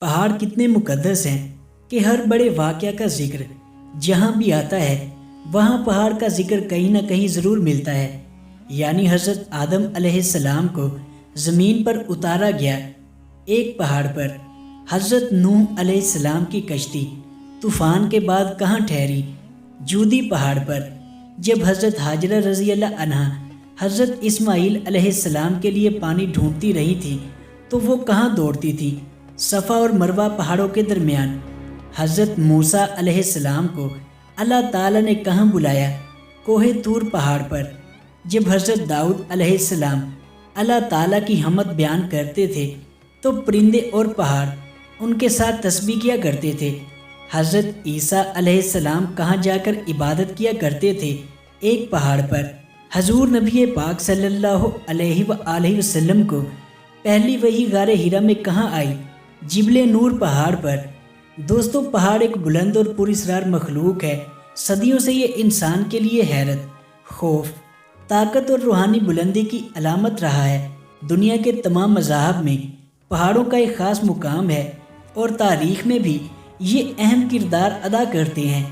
पहाड़ कितने मुकद्दस हैं कि हर बड़े वाक़या का जिक्र जहाँ भी आता है वहाँ पहाड़ का जिक्र कहीं ना कहीं ज़रूर मिलता है। यानी हज़रत आदम अलैहिस्सलाम को ज़मीन पर उतारा गया एक पहाड़ पर। हज़रत नूह अलैहिस्सलाम की कश्ती तूफ़ान के बाद कहाँ ठहरी? जूदी पहाड़ पर। जब हज़रत हाजरा रज़ी अल्लाह अन्हा हज़रत इस्माईल अलैहिस्सलाम के लिए पानी ढूंढती रही थी तो वो कहाँ दौड़ती थी? सफ़ा और मरवा पहाड़ों के दरमियान। हज़रत मूसा अलैहिस्सलाम को अल्लाह ताला ने कहाँ बुलाया? कोहे तूर पहाड़ पर। जब हज़रत दाऊद अलैहिस्सलाम अल्लाह ताला की हमद बयान करते थे तो परिंदे और पहाड़ उनके साथ तस्बीह किया करते थे। हज़रत ईसा अलैहिस्सलाम कहाँ जाकर इबादत किया करते थे? एक पहाड़ पर। हजूर नबी पाक सल्लल्लाहु अलैहि वसल्लम को पहली वही गारे हिरा में कहाँ आई? जिबले नूर पहाड़ पर। दोस्तों, पहाड़ एक बुलंद और पुरस्रार मखलूक है। सदियों से ये इंसान के लिए हैरत, खौफ, ताकत और रूहानी बुलंदी की अलामत रहा है। दुनिया के तमाम मज़ाहब में पहाड़ों का एक ख़ास मुकाम है और तारीख़ में भी ये अहम किरदार अदा करते हैं।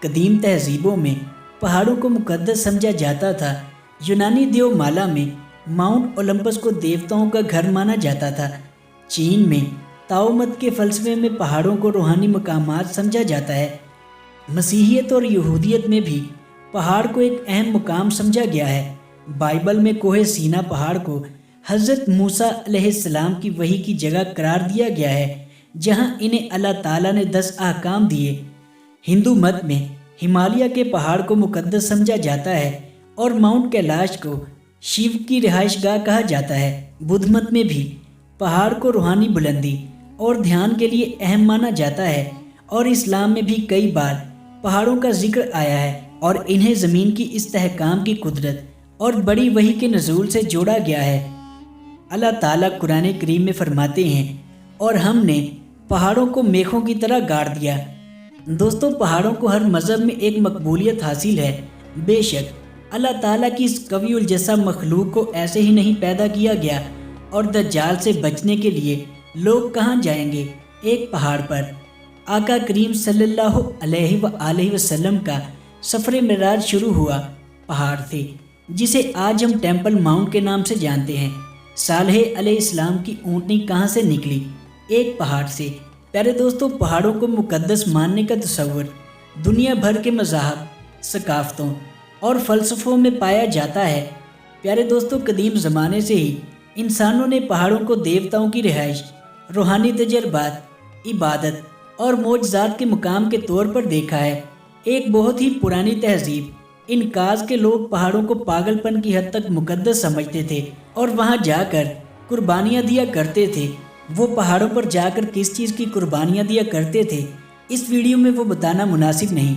कदीम तहज़ीबों में पहाड़ों को मुक़द्दस समझा जाता था। यूनानी देवमाला में माउंट ओलंपस को देवताओं का घर माना जाता था। चीन में ताओमत के फ़लसफ़े में पहाड़ों को रूहानी मकामात समझा जाता है। मसीहियत और यहूदियत में भी पहाड़ को एक अहम मुकाम समझा गया है। बाइबल में कोहे सीना पहाड़ को हज़रत मूसा अलैहिस्सलाम की वही की जगह करार दिया गया है जहां इन्हें अल्लाह ताला ने 10 अहकाम दिए। हिंदू मत में हिमालय के पहाड़ को मुकद्दस समझा जाता है और माउंट कैलाश को शिव की रिहाइशगाह कहा जाता है। बुद्ध मत में भी पहाड़ को रूहानी बुलंदी और ध्यान के लिए अहम माना जाता है और इस्लाम में भी कई बार पहाड़ों का जिक्र आया है और इन्हें ज़मीन की इस्तेहकाम की कुदरत और बड़ी वही के नज़ूल से जोड़ा गया है। अल्लाह ताला कुरान करीम में फरमाते हैं, और हमने पहाड़ों को मेखों की तरह गाड़ दिया। दोस्तों, पहाड़ों को हर मज़हब में एक मकबूलियत हासिल है। बेशक अल्लाह ताला की इस कवीउल जस्सा मखलूक को ऐसे ही नहीं पैदा किया गया और दज्जाल से बचने के लिए लोग कहाँ जाएंगे? एक पहाड़ पर। आका करीम सल्लल्लाहु अलैहि वसल्लम का सफ़र मिराज शुरू हुआ पहाड़ से, जिसे आज हम टेंपल माउंट के नाम से जानते हैं। सालेह अलैहिस्सलाम की ऊँटनी कहाँ से निकली? एक पहाड़ से। प्यारे दोस्तों, पहाड़ों को मुकद्दस मानने का तसव्वुर दुनिया भर के मज़ाहब, सकाफ़तों और फ़लसफ़ों में पाया जाता है। प्यारे दोस्तों, कदीम ज़माने से ही इंसानों ने पहाड़ों को देवताओं की रिहाइश, रूहानी तजर्बात, इबादत और मोजज़ात के मुकाम के तौर पर देखा है। एक बहुत ही पुरानी तहज़ीब इनकाज के लोग पहाड़ों को पागलपन की हद तक मुकद्दस समझते थे और वहां जाकर कुर्बानियां दिया करते थे। वो पहाड़ों पर जाकर किस चीज़ की कुर्बानियां दिया करते थे, इस वीडियो में वो बताना मुनासिब नहीं।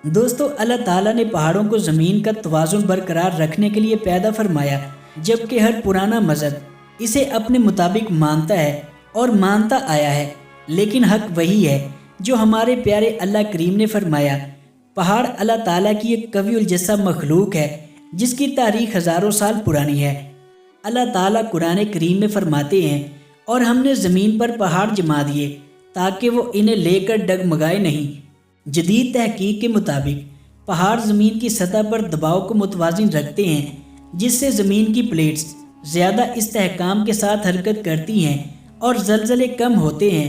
दोस्तों, अल्लाह ताला ने पहाड़ों को ज़मीन का तवाज़ुन बरकरार रखने के लिए पैदा फरमाया, जबकि हर पुराना मज़हब इसे अपने मुताबिक मानता है और मानता आया है। लेकिन हक वही है जो हमारे प्यारे अल्लाह करीम ने फरमाया। पहाड़ अल्लाह ताला की एक कवीउल जस्सा मखलूक है जिसकी तारीख हज़ारों साल पुरानी है। अल्लाह ताला कुरान करीम में फरमाते हैं, और हमने ज़मीन पर पहाड़ जमा दिए ताकि वो इन्हें लेकर डगमगाए नहीं। जदीद तहकीक के मुताबिक पहाड़ ज़मीन की सतह पर दबाव को मुतवाज़िन रखते हैं, जिससे ज़मीन की प्लेट्स ज़्यादा इस्तेहकाम के साथ हरकत करती हैं और ज़लज़ले कम होते हैं।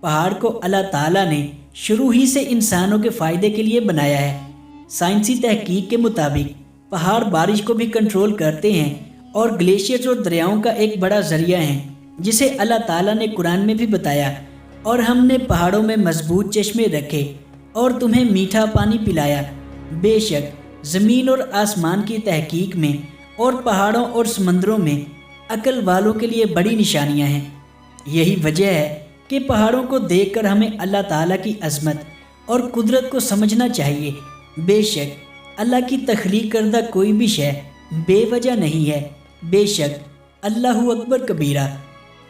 पहाड़ को अल्लाह ताला ने शुरू ही से इंसानों के फ़ायदे के लिए बनाया है। साइंसी तहकीक के मुताबिक पहाड़ बारिश को भी कंट्रोल करते हैं और ग्लेशियर्स और दरियाओं का एक बड़ा ज़रिया है, जिसे अल्लाह ताला ने कुरान में भी बताया, और हमने पहाड़ों में मजबूत चश्मे रखे और तुम्हें मीठा पानी पिलाया। बेशक ज़मीन और आसमान की तहकीक में और पहाड़ों और समंदरों में अक्ल वालों के लिए बड़ी निशानियां हैं। यही वजह है कि पहाड़ों को देखकर हमें अल्लाह ताला की अज़मत और कुदरत को समझना चाहिए। बेशक अल्लाह की तख्लीक करदा कोई भी शय बेवजह नहीं है। बेशक अल्लाहु अकबर कबीरा।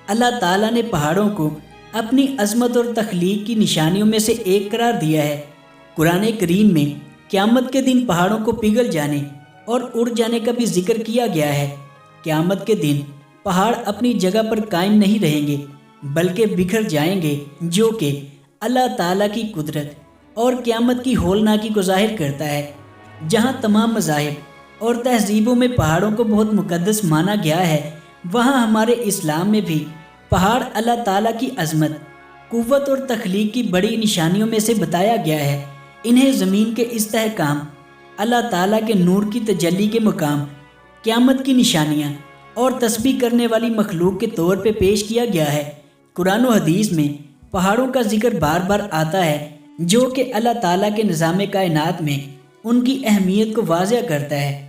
अल्लाह ताला ने पहाड़ों को अपनी अज़मत और तख्लीक की निशानियों में से एक करार दिया है। कुरान करीम में क़यामत के दिन पहाड़ों को पिघल जाने और उड़ जाने का भी जिक्र किया गया है। क़यामत के दिन पहाड़ अपनी जगह पर कायम नहीं रहेंगे, بلکہ بکھر جائیں گے، جو کہ اللہ تعالیٰ کی قدرت اور قیامت کی ہولناکی کو ظاہر کرتا ہے۔ جہاں تمام مذاہب اور تہذیبوں میں پہاڑوں کو بہت مقدس مانا گیا ہے، وہاں ہمارے اسلام میں بھی پہاڑ اللہ تعالیٰ کی عظمت، قوت اور تخلیق کی بڑی نشانیوں میں سے بتایا گیا ہے۔ انہیں زمین کے استحکام، اللہ تعالیٰ کے نور کی تجلی کے مقام، قیامت کی نشانیاں اور تسبیح کرنے والی مخلوق کے طور پہ پیش کیا گیا ہے۔ قرآن و حدیث میں پہاڑوں کا ذکر بار بار آتا ہے، جو کہ اللہ تعالیٰ کے نظام کائنات میں ان کی اہمیت کو واضح کرتا ہے۔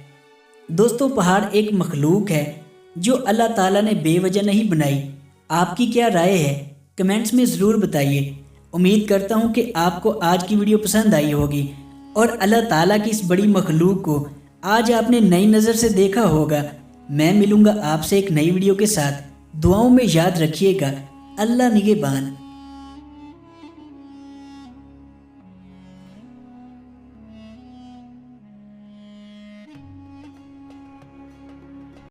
دوستو، پہاڑ ایک مخلوق ہے جو اللہ تعالیٰ نے بے وجہ نہیں بنائی۔ آپ کی کیا رائے ہے؟ کمنٹس میں ضرور بتائیے۔ امید کرتا ہوں کہ آپ کو آج کی ویڈیو پسند آئی ہوگی اور اللہ تعالیٰ کی اس بڑی مخلوق کو آج آپ نے نئی نظر سے دیکھا ہوگا۔ میں ملوں گا آپ سے ایک نئی ویڈیو کے ساتھ۔ دعاؤں میں یاد رکھیے گا۔ اللہ نگہبان۔